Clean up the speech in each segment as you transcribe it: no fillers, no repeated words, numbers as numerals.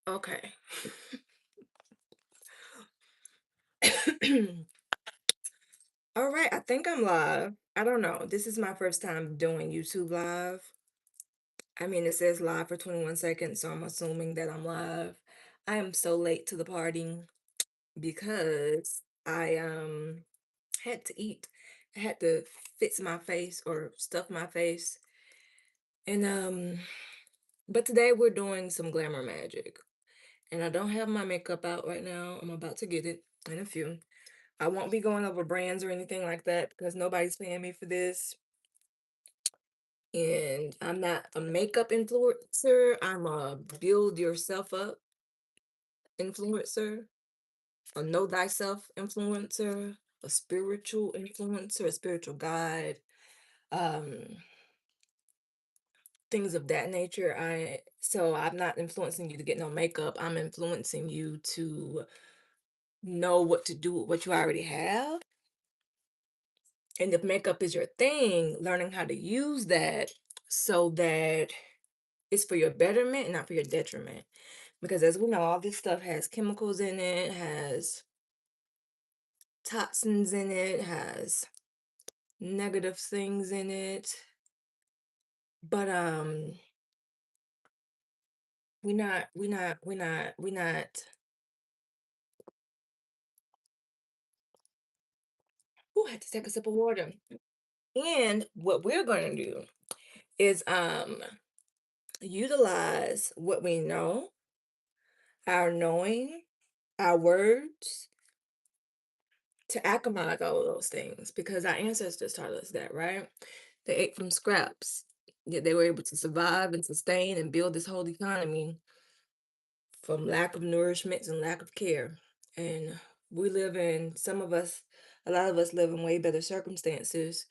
Okay. All right, I think I'm live. I don't know. This is my first time doing YouTube live. I mean, it says live for 21 seconds, so I'm assuming that I'm live. I am so late to the party because I had to eat. I had to fix my face or stuff my face. And but today we're doing some glamour magic. And I don't have my makeup out right now. I'm about to get it in a few. I won't be going over brands or anything like that because nobody's paying me for this. And I'm not a makeup influencer. I'm a build yourself up influencer, a know thyself influencer, a spiritual influencer, a spiritual guide, um, things of that nature. So I'm not influencing you to get no makeup. I'm influencing you to know what to do with what you already have. And if makeup is your thing, learning how to use that so that it's for your betterment and not for your detriment. Because as we know, all this stuff has chemicals in it, has toxins in it, has negative things in it. But we not. Who had to take a sip of water? And what we're going to do is utilize what we know, our knowing, our words, to alchemize all of those things because our ancestors taught us that, right? They ate from scraps, yet they were able to survive and sustain and build this whole economy from lack of nourishment and lack of care. And we live in, some of us, a lot of us live in way better circumstances.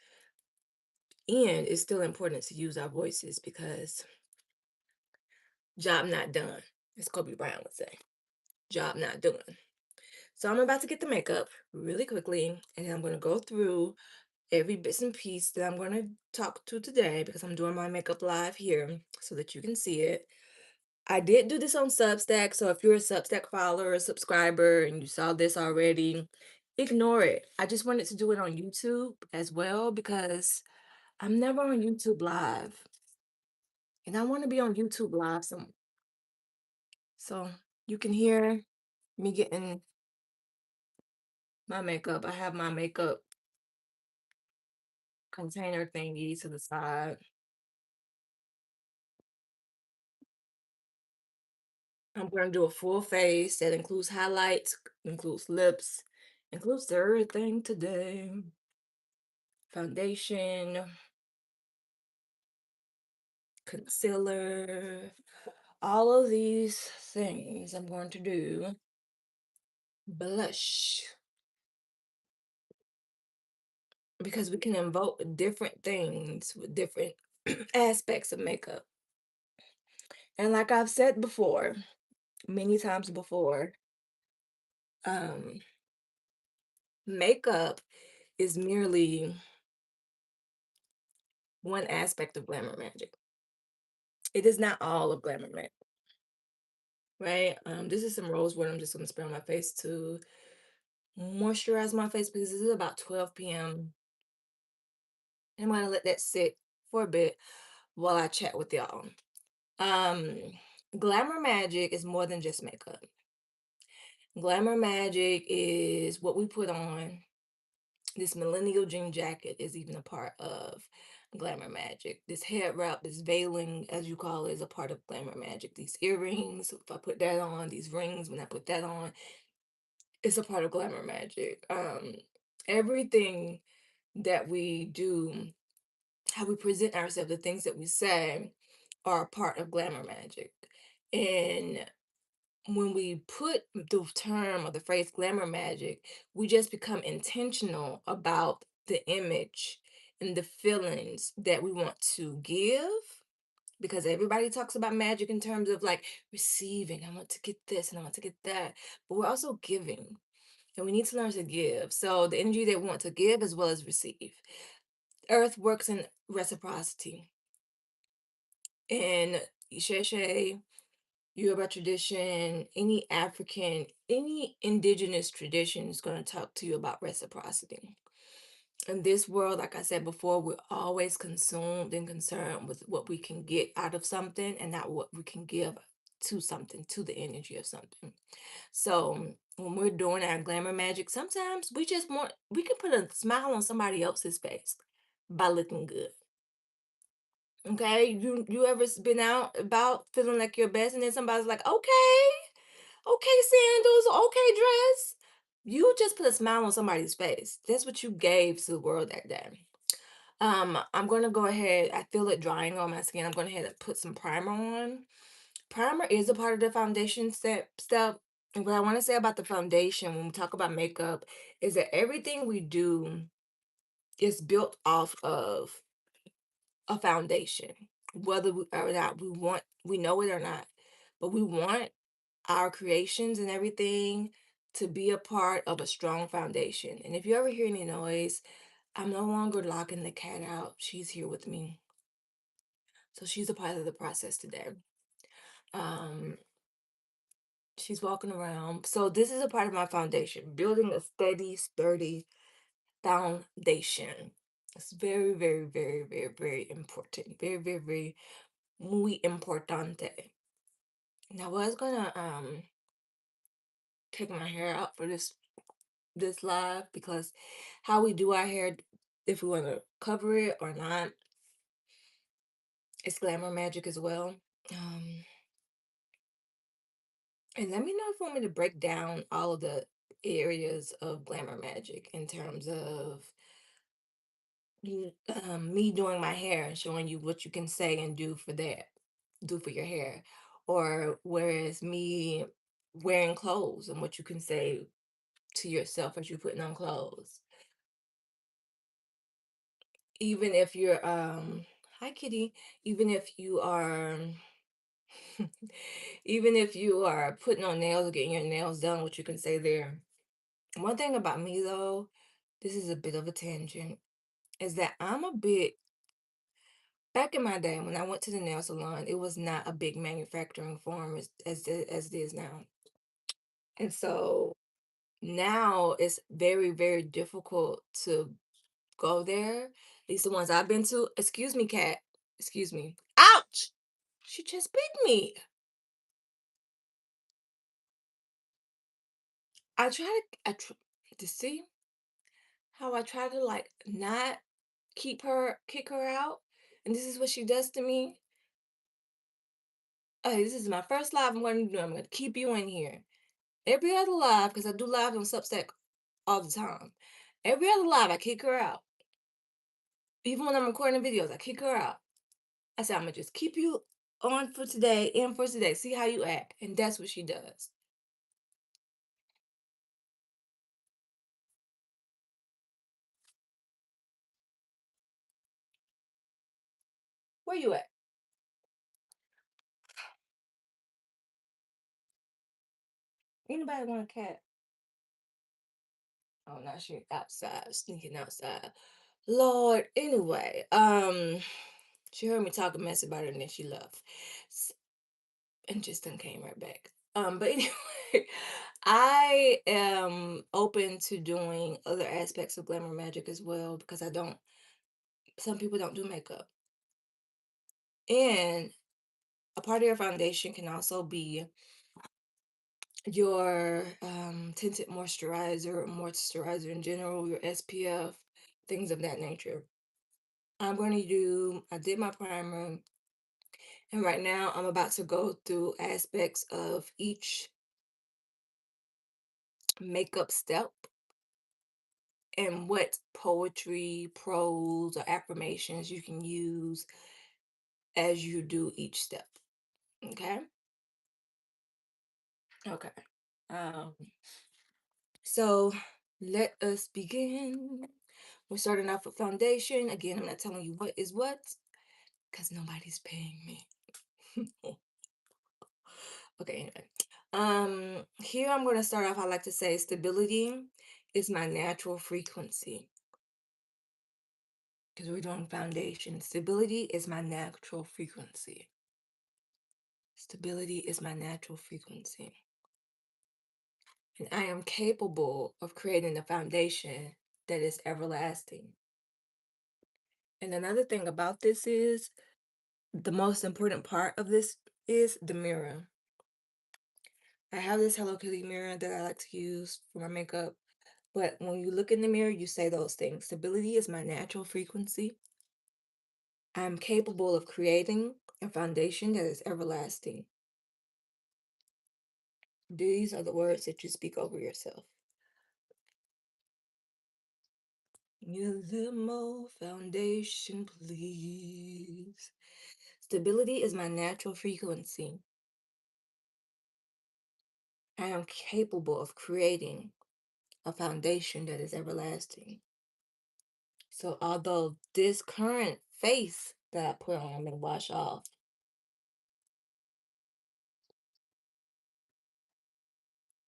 And it's still important to use our voices because job not done, as Kobe Bryant would say. Job not done. So I'm about to get the makeup really quickly, and I'm going to go through every bits and piece that I'm going to talk to today because I'm doing my makeup live here so that you can see it. I did do this on Substack, so if you're a Substack follower or subscriber and you saw this already, ignore it. I just wanted to do it on YouTube as well because I'm never on YouTube live, and I want to be on YouTube live so you can hear me getting my makeup. I have my makeup container thingy to the side. I'm gonna do a full face that includes highlights, includes lips, includes everything today. Foundation, concealer, all of these things I'm going to do. Blush, because we can invoke different things with different aspects of makeup. And like I've said before, many times before, um, makeup is merely one aspect of glamour magic. It is not all of glamour magic, right? This is some rose water I'm just gonna spray on my face to moisturize my face because this is about 12 p.m. I'm gonna let that sit for a bit while I chat with y'all. Um, Glamour magic is more than just makeup. Glamour magic is what we put on. This millennial jean jacket is even a part of glamour magic. This head wrap, this veiling, as you call it, is a part of glamour magic. These earrings, if I put that on, these rings, when I put that on, it's a part of glamour magic. Everything that we do, how we present ourselves, the things that we say are a part of glamour magic. And when we put the term or the phrase glamour magic, we just become intentional about the image and the feelings that we want to give. Because everybody talks about magic in terms of like receiving, I want to get this and I want to get that. But we're also giving, and we need to learn to give. So the energy that we want to give as well as receive. Earth works in reciprocity. And Shay Yoruba tradition, any African, any indigenous tradition is going to talk to you about reciprocity. In this world, like I said before, we're always consumed and concerned with what we can get out of something and not what we can give to something, to the energy of something. So when we're doing our glamour magic, sometimes we can put a smile on somebody else's face by looking good. Okay, you ever been out about feeling like your best, and then somebody's like, okay, okay, sandals, okay, dress. You just put a smile on somebody's face. That's what you gave to the world that day. I'm gonna go ahead. I feel it drying on my skin. I'm going to ahead and put some primer on. Primer is a part of the foundation step. And what I want to say about the foundation when we talk about makeup is that everything we do is built off of a foundation. Whether we or not we know it or not, but we want our creations and everything to be a part of a strong foundation. And if you ever hear any noise, I'm no longer locking the cat out. She's here with me. So she's a part of the process today. Um, she's walking around. So this is a part of my foundation, building a steady, sturdy foundation. It's very, very, very, very, very important. Very, very, very muy importante. Now I was gonna take my hair out for this live because how we do our hair, if we want to cover it or not, it's glamour magic as well. Um, and let me know if you want me to break down all of the areas of glamour magic in terms of me doing my hair and showing you what you can say and do for that, do for your hair, or whereas me wearing clothes and what you can say to yourself as you're putting on clothes. Even if you're hi kitty, even if you are even if you are putting on nails or getting your nails done, what you can say there. One thing about me though, this is a bit of a tangent, is that I'm a bit back in my day when I went to the nail salon, it was not a big manufacturing firm as it is now. And so now it's very, very difficult to go there. At least the ones I've been to. Excuse me, cat. Excuse me. Ouch! She just bit me. I try to see how I try to like not kick her out, and this is what she does to me. Okay, this is my first live I'm going to do. I'm going to keep you in here. Every other live, because I do live on Substack all the time. Every other live, I kick her out. Even when I'm recording videos, I kick her out. I said, I'm gonna just keep you on for today, in for today, see how you act. And that's what she does. Where you at? Anybody want a cat? Oh, now she outside, sneaking outside. Lord, anyway, she heard me talk a mess about her and then she left. And just then came right back. But anyway, I am open to doing other aspects of glamour magic as well because some people don't do makeup. And a part of your foundation can also be your tinted moisturizer in general, your SPF, things of that nature. I did my primer, and right now I'm about to go through aspects of each makeup step and what poetry, prose, or affirmations you can use as you do each step. Okay? Okay. Um, so let us begin. We're starting off with foundation. Again, I'm not telling you what is what because nobody's paying me. Okay, anyway. Here I'm going to start off. I like to say stability is my natural frequency because we're doing foundation. Stability is my natural frequency. Stability is my natural frequency, and I am capable of creating a foundation that is everlasting. And another thing about this is the most important part of this is the mirror. I have this Hello Kitty mirror that I like to use for my makeup. But when you look in the mirror, you say those things. Stability is my natural frequency. I'm capable of creating a foundation that is everlasting. These are the words that you speak over yourself. You little more foundation, please. Stability is my natural frequency. I am capable of creating a foundation that is everlasting. So although this current face that I put on, I'm gonna wash off.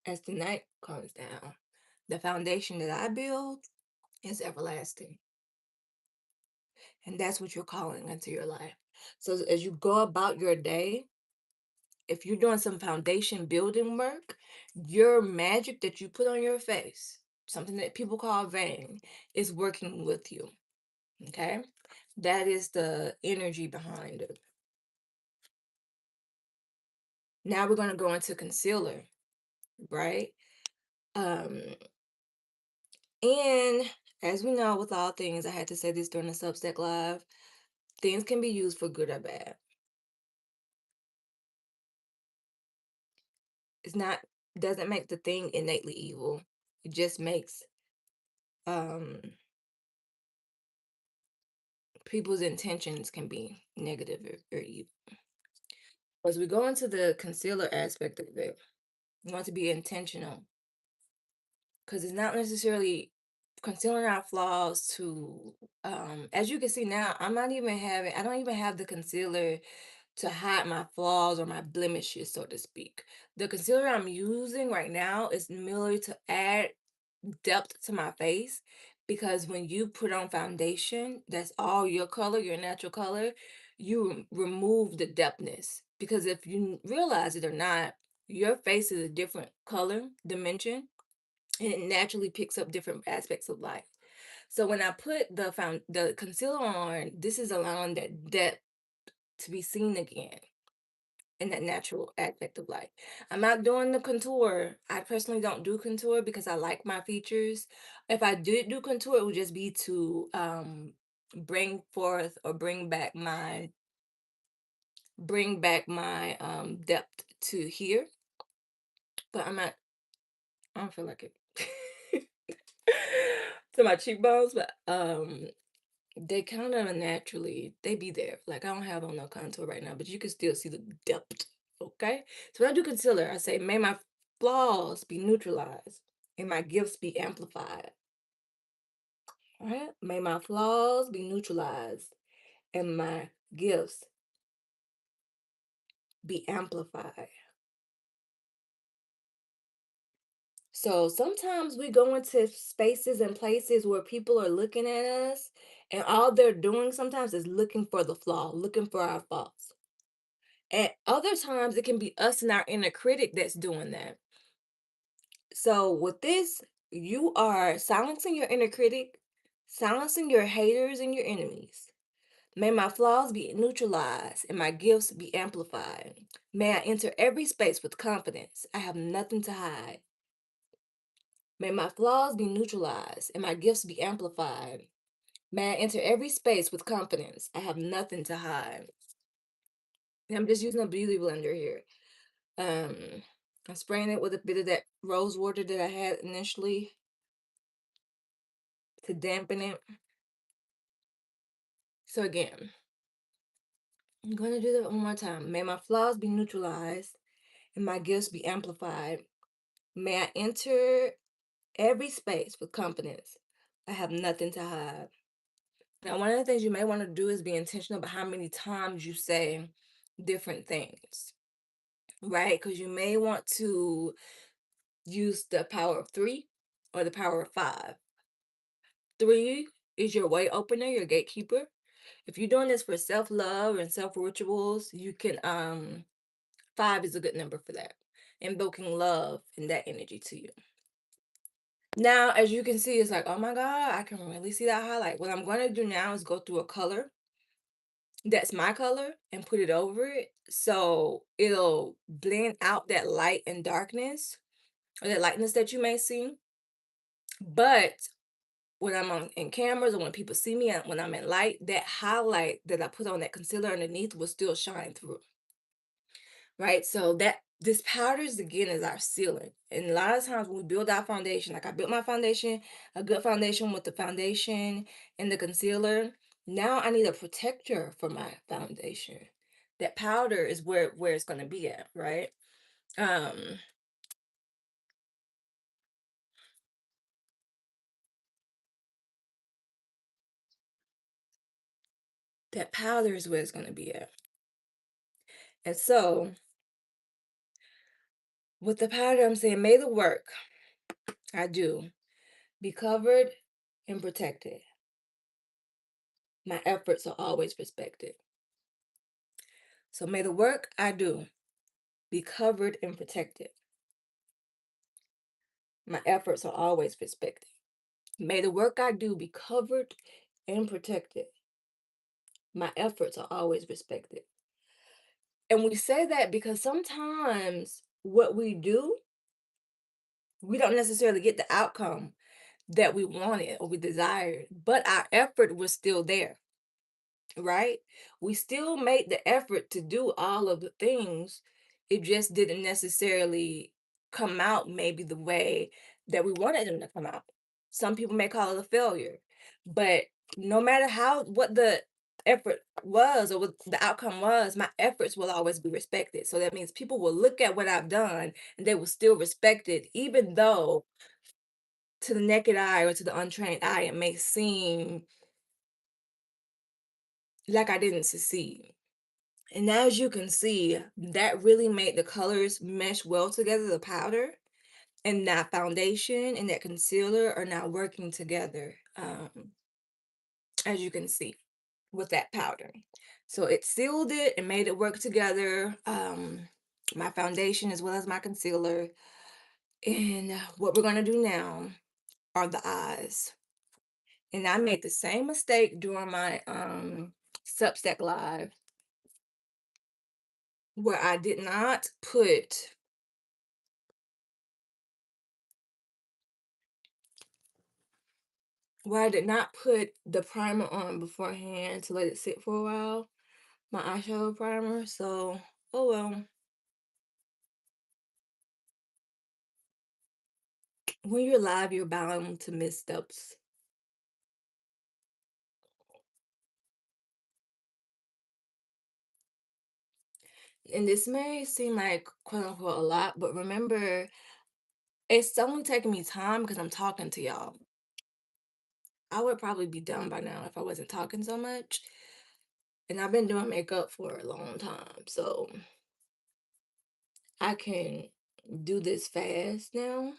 As the night comes down, the foundation that I build is everlasting. And that's what you're calling into your life. So as you go about your day, if you're doing some foundation building work, your magic that you put on your face, something that people call vain, is working with you. Okay? That is the energy behind it. Now we're going to go into concealer, right? Um, and as we know, with all things, I had to say this during the Substack Live, things can be used for good or bad. It's not, doesn't make the thing innately evil. It just makes um people's intentions can be negative or evil. As we go into the concealer aspect of it, you want to be intentional because it's not necessarily concealing our flaws to as you can see now, I don't even have the concealer to hide my flaws or my blemishes, so to speak. The concealer I'm using right now is merely to add depth to my face because when you put on foundation, that's all your color, your natural color, you remove the depthness. Because if you realize it or not, your face is a different color dimension and it naturally picks up different aspects of life. So when I put the concealer on, this is allowing that depth to be seen again in that natural aspect of life. I'm not doing the contour. I personally don't do contour because I like my features. If I did do contour, it would just be to bring forth or bring back my depth to here. But I don't feel like it. To my cheekbones, but they kind of naturally they be there. Like I don't have on no contour right now, but you can still see the depth. Okay. So when I do concealer, I say, may my flaws be neutralized and my gifts be amplified. All right. May my flaws be neutralized and my gifts be amplified. So sometimes we go into spaces and places where people are looking at us, and all they're doing sometimes is looking for the flaw, looking for our faults. At other times, it can be us and our inner critic that's doing that. So, with this, you are silencing your inner critic, silencing your haters and your enemies. May my flaws be neutralized and my gifts be amplified. May I enter every space with confidence. I have nothing to hide. May my flaws be neutralized and my gifts be amplified. May I enter every space with confidence. I have nothing to hide. And I'm just using a beauty blender here. Um, I'm spraying it with a bit of that rose water that I had initially to dampen it. So again, I'm going to do that one more time. May my flaws be neutralized and my gifts be amplified. May I enter every space with confidence. I have nothing to hide. Now, one of the things you may want to do is be intentional about how many times you say different things, right? Because you may want to use the power of three or the power of five. Three is your way opener, your gatekeeper. If you're doing this for self-love and self-rituals, you can 5 is a good number for that. Invoking love and that energy to you. Now, as you can see, it's like, oh my God, I can really see that highlight. What I'm going to do now is go through a color that's my color and put it over it. So it'll blend out that light and darkness or that lightness that you may see. But when I'm on in cameras or when people see me and when I'm in light, that highlight that I put on that concealer underneath will still shine through. Right? So that this powders again is our sealant. And a lot of times when we build our foundation, like I built my foundation, a good foundation with the foundation and the concealer. Now I need a protector for my foundation. That powder is where it's gonna be at, right? Um, that powder is where it's gonna be at. And so with the powder, I'm saying may the work I do be covered and protected. My efforts are always respected. So may the work I do be covered and protected. My efforts are always respected. May the work I do be covered and protected. My efforts are always respected. And we say that because sometimes what we do, we don't necessarily get the outcome that we wanted or we desired, but our effort was still there. Right? We still made the effort to do all of the things. It just didn't necessarily come out maybe the way that we wanted them to come out. Some people may call it a failure, but no matter how what the effort was or what the outcome was, my efforts will always be respected. So that means people will look at what I've done and they will still respect it, even though to the naked eye or to the untrained eye, it may seem like I didn't succeed. And as you can see, that really made the colors mesh well together, the powder and that foundation and that concealer are now working together, as you can see with that powder. So it sealed it and made it work together, my foundation as well as my concealer. And what we're going to do now are the eyes. And I made the same mistake during my Substack live where I did not put where I did not put the primer on beforehand to let it sit for a while, my eyeshadow primer. So, oh well. When you're live, you're bound to missteps. And this may seem like quote unquote a lot, but remember, it's only taking me time because I'm talking to y'all. I would probably be done by now if I wasn't talking so much. And I've been doing makeup for a long time, so I can do this fast now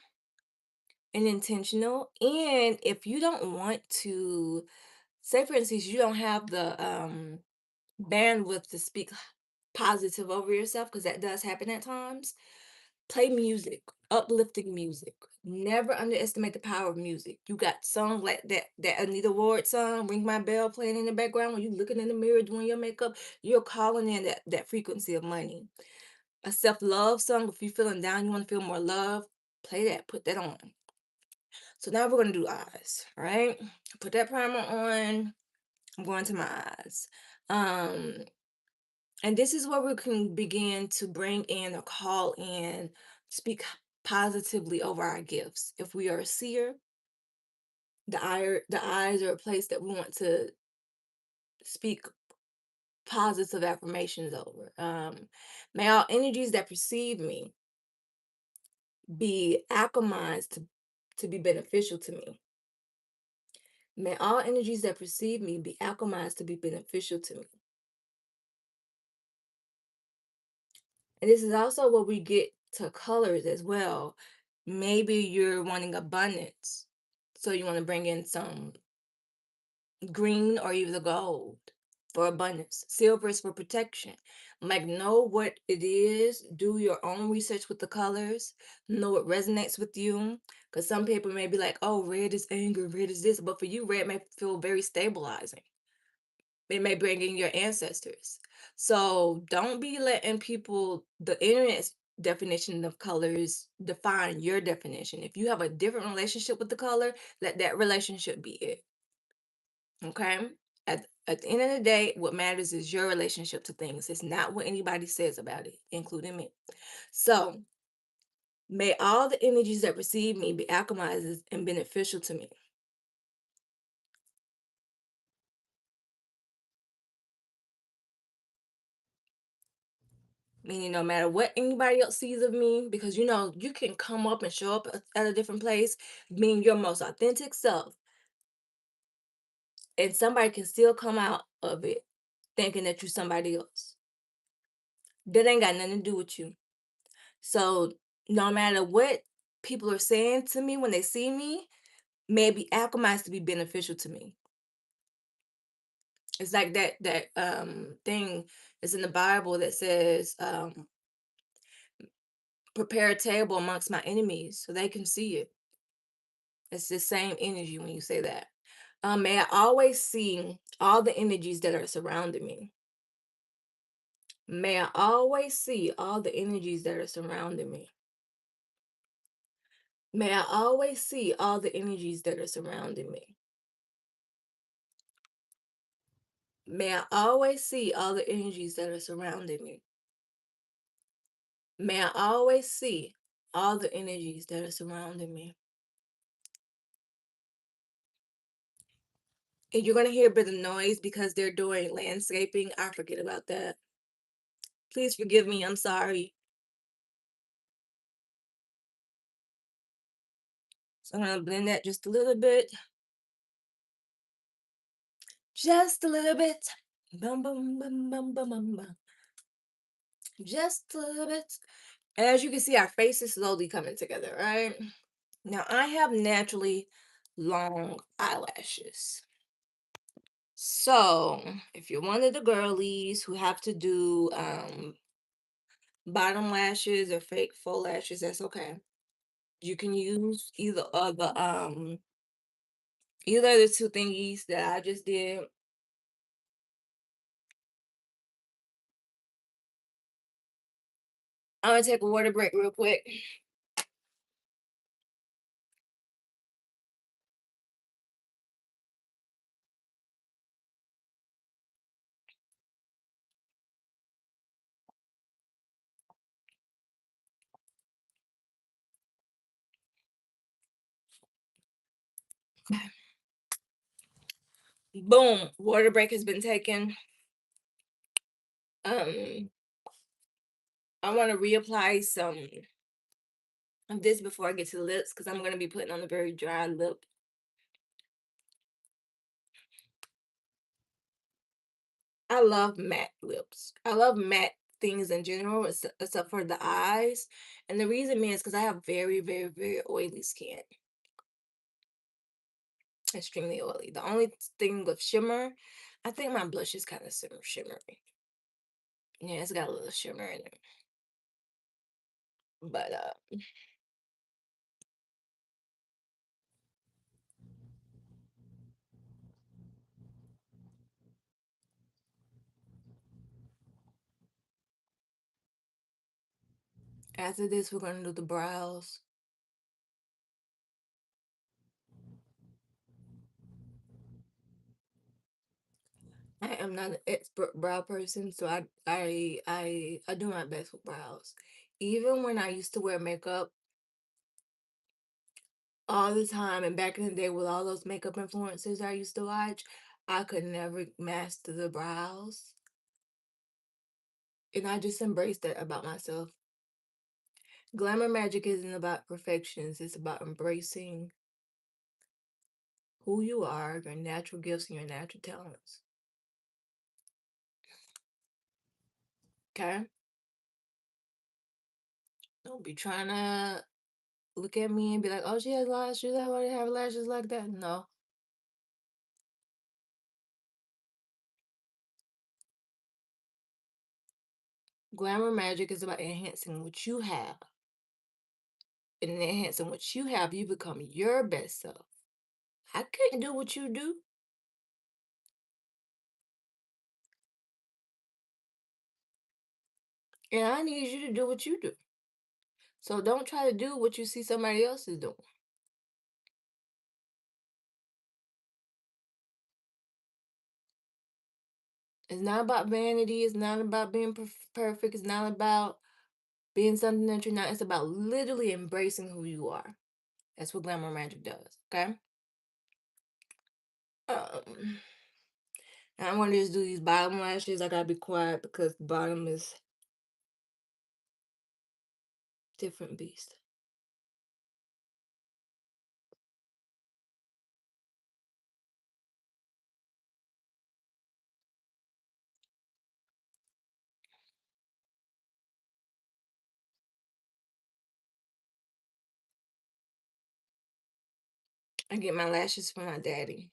and intentional. And if you don't want to, say for instance, you don't have the bandwidth to speak positive over yourself, because that does happen at times, play music, uplifting music. Never underestimate the power of music. You got songs like that Anita Ward song, Ring My Bell, playing in the background when you looking in the mirror doing your makeup, you're calling in that frequency of money. A self-love song, if you're feeling down, you want to feel more love, play that, put that on. So now we're gonna do eyes, right? Put that primer on. I'm going to my eyes. Um, and this is where we can begin to bring in or call in, speak positively over our gifts. If we are a seer, the eyes are a place that we want to speak positive affirmations over. May all energies that precede me be alchemized to be beneficial to me. May all energies that precede me be alchemized to be beneficial to me. And this is also where we get to colors as well. Maybe you're wanting abundance. So you want to bring in some green or even the gold. for abundance. Silver is for protection. Like, know what it is. Do your own research with the colors. Know what resonates with you. Because some people may be like, oh, red is anger, red is this. But for you, red may feel very stabilizing. It may bring in your ancestors. So don't be letting people, the internet's definition of colors, define your definition. If you have a different relationship with the color, let that relationship be it. Okay? At the end of the day, what matters is your relationship to things. It's not what anybody says about it, including me. So may all the energies that receive me be alchemized and beneficial to me. Meaning no matter what anybody else sees of me, because you can come up and show up at a different place, being your most authentic self, and somebody can still come out of it thinking that you're somebody else. That ain't got nothing to do with you. So no matter what people are saying to me when they see me, may be alchemized to be beneficial to me. It's like that thing is in the Bible that says, prepare a table amongst my enemies so they can see it. It's the same energy when you say that. May I always see all the energies that are surrounding me. May I always see all the energies that are surrounding me. May I always see all the energies that are surrounding me. May I always see all the energies that are surrounding me. May I always see all the energies that are surrounding me. And you're going to hear a bit of noise because they're doing landscaping. I forget about that. Please forgive me. I'm sorry. So I'm going to blend that just a little bit. Just a little bit. Bum, bum, bum, bum, bum, bum, bum. Just a little bit. As you can see, our face is slowly coming together, right? Now, I have naturally long eyelashes. So, if you're one of the girlies who have to do bottom lashes or fake full lashes, that's okay. You can use either of the two thingies that I just did. I'm gonna take a water break real quick. Boom, water break has been taken. Um, I want to reapply some of this before I get to the lips because I'm gonna be putting on a very dry lip. I love matte lips. I love matte things in general, except for the eyes. And the reason is because I have very, very, very oily skin. Extremely oily. The only thing with shimmer, I think my blush is kind of shimmery. Yeah, it's got a little shimmer in it. But after this, we're gonna do the brows. I am not an expert brow person, so I do my best with brows. Even when I used to wear makeup all the time, and back in the day with all those makeup influencers I used to watch, I could never master the brows. And I just embraced that about myself. Glamour magic isn't about perfections, it's about embracing who you are, your natural gifts, and your natural talents. Okay? Don't be trying to look at me and be like, oh, she has lashes. I want to have lashes like that. No. Glamour magic is about enhancing what you have. And in enhancing what you have, you become your best self. I couldn't do what you do. And I need you to do what you do. So don't try to do what you see somebody else is doing. It's not about vanity. It's not about being perfect. It's not about being something that you're not. It's about literally embracing who you are. That's what glamour magic does. Okay. Um, I want to just do these bottom lashes. I gotta be quiet because the bottom is different beast. I get my lashes from my daddy.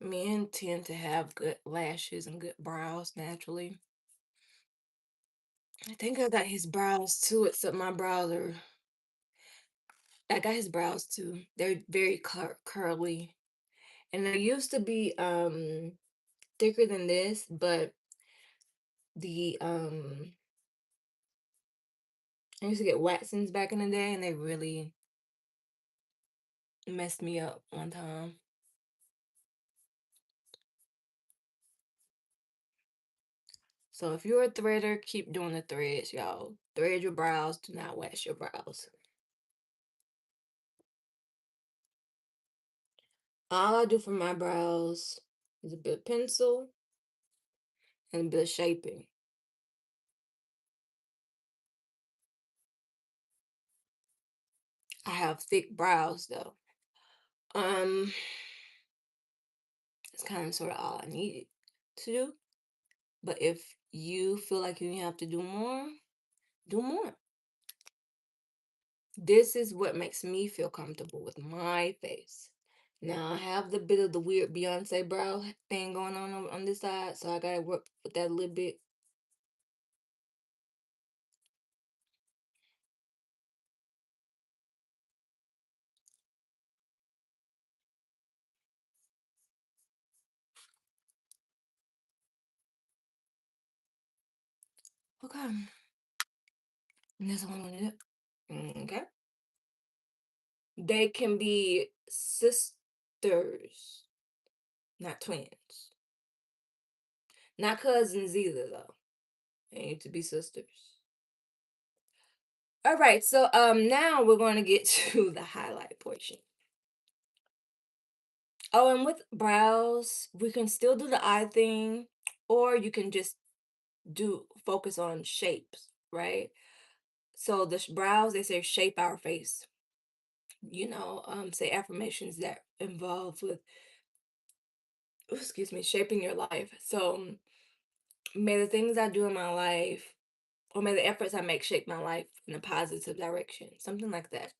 Men tend to have good lashes and good brows naturally. I think I got his brows too, except my brows are. I got his brows too. They're very curly, and they used to be thicker than this, but the I used to get waxings back in the day, and they really messed me up one time. So if you're a threader, keep doing the threads, y'all. Thread your brows. Do not wax your brows. All I do for my brows is a bit of pencil and a bit of shaping. I have thick brows though. Um, it's kind of sort of all I need to do. But if you feel like you have to do more, do more. This is what makes me feel comfortable with my face. Now I have the bit of the weird Beyonce brow thing going on this side, so I gotta work with that a little bit. Okay, and that's all I'm gonna do. Okay, they can be sisters, not twins, not cousins either though. They need to be sisters. All right, so now we're going to get to the highlight portion. Oh, and with brows, we can still do the eye thing, or you can just do focus on shapes, right? So the brows, they say shape our face. Say affirmations that involve with, excuse me, shaping your life. So may the things I do in my life, or may the efforts I make shape my life in a positive direction, something like that.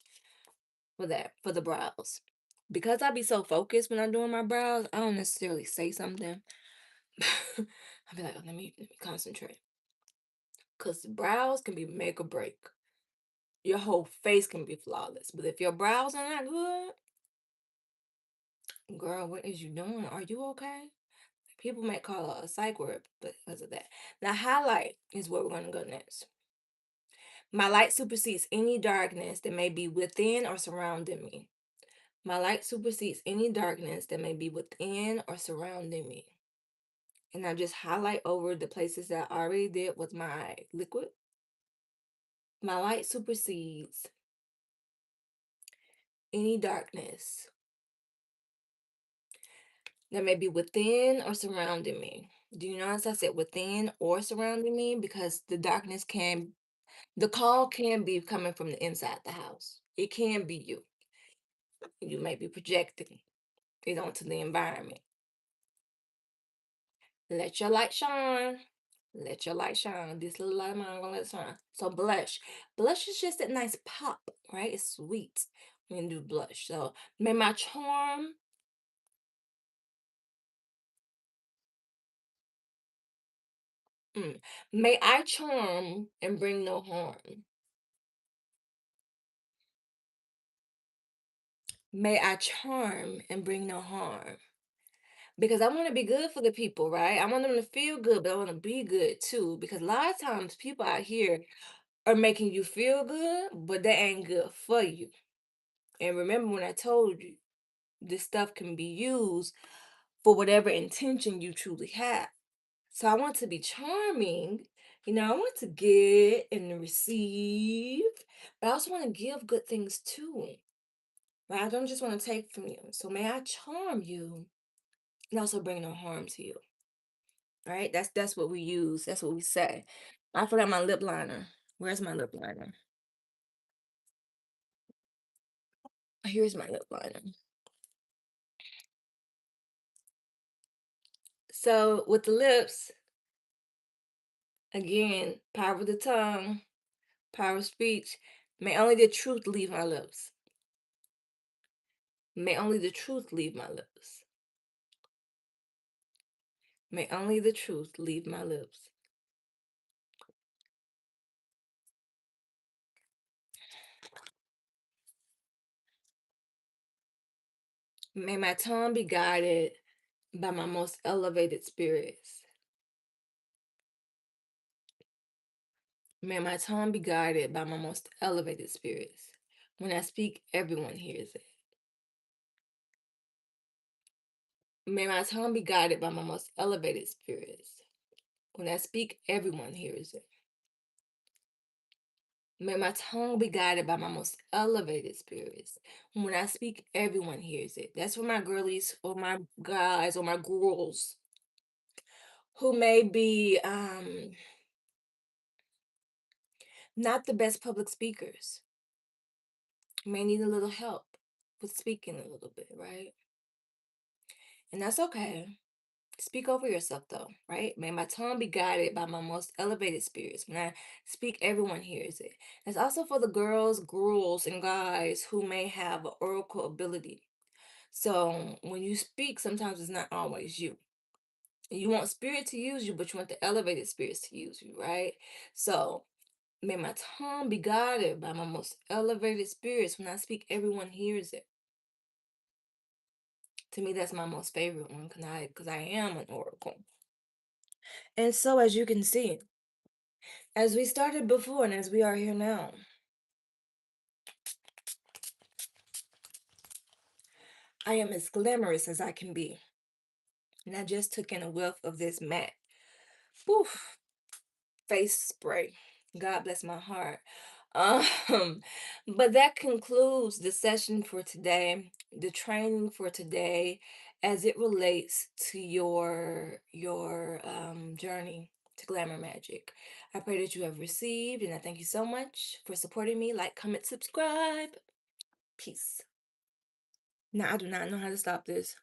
For the brows. Because I be so focused when I'm doing my brows, I don't necessarily say something. I'll be like, oh, let me concentrate. Cause the brows can be make or break. Your whole face can be flawless. But if your brows are not good, girl, what is you doing? Are you okay? People may call it a psych word because of that. Now, highlight is where we're gonna go next. My light supersedes any darkness that may be within or surrounding me. My light supersedes any darkness that may be within or surrounding me. And I just highlight over the places that I already did with my liquid. My light supersedes any darkness that may be within or surrounding me. Do you notice I said within or surrounding me? Because the darkness can The call can be coming from the inside the house. It can be you. You may be projecting it onto the environment. Let your light shine. Let your light shine. This little light of mine gonna let it shine. So blush. Blush is just that nice pop, right? It's sweet when you do blush. So may my charm, mm, may I charm and bring no harm. May I charm and bring no harm. Because I want to be good for the people, right? I want them to feel good, but I want to be good too. Because a lot of times people out here are making you feel good, but that ain't good for you. And remember when I told you this stuff can be used for whatever intention you truly have. So I want to be charming. I want to get and receive, but I also want to give good things too. Right? I don't just want to take from you. So may I charm you and also bring no harm to you. Right? That's what we use. That's what we say. I forgot my lip liner. Where's my lip liner? Here's my lip liner. So with the lips, again, power of the tongue, power of speech. May only the truth leave my lips. May only the truth leave my lips. May only the truth leave my lips. May my tongue be guided by my most elevated spirits. May my tongue be guided by my most elevated spirits. When I speak, everyone hears it. May my tongue be guided by my most elevated spirits. When I speak, everyone hears it. May my tongue be guided by my most elevated spirits. When I speak, everyone hears it. That's for my girlies or my guys or my girls who may be not the best public speakers, may need a little help with speaking a little bit, right? And that's okay. Speak over yourself though, right? May my tongue be guided by my most elevated spirits. When I speak, everyone hears it. It's also for the girls, and guys who may have an oracle ability. So when you speak, sometimes it's not always you. You want spirit to use you, but you want the elevated spirits to use you, right? So may my tongue be guided by my most elevated spirits. When I speak, everyone hears it. To me, that's my most favorite one because I am an oracle. And so, as you can see, as we started before and as we are here now, I am as glamorous as I can be. And I just took in a whiff of this matte woof, face spray. God bless my heart. Um, but that concludes the session for today, the training for today, as it relates to your journey to glamour magic. I pray that you have received, and I thank you so much for supporting me. Like, comment, subscribe. Peace. Now I do not know how to stop this.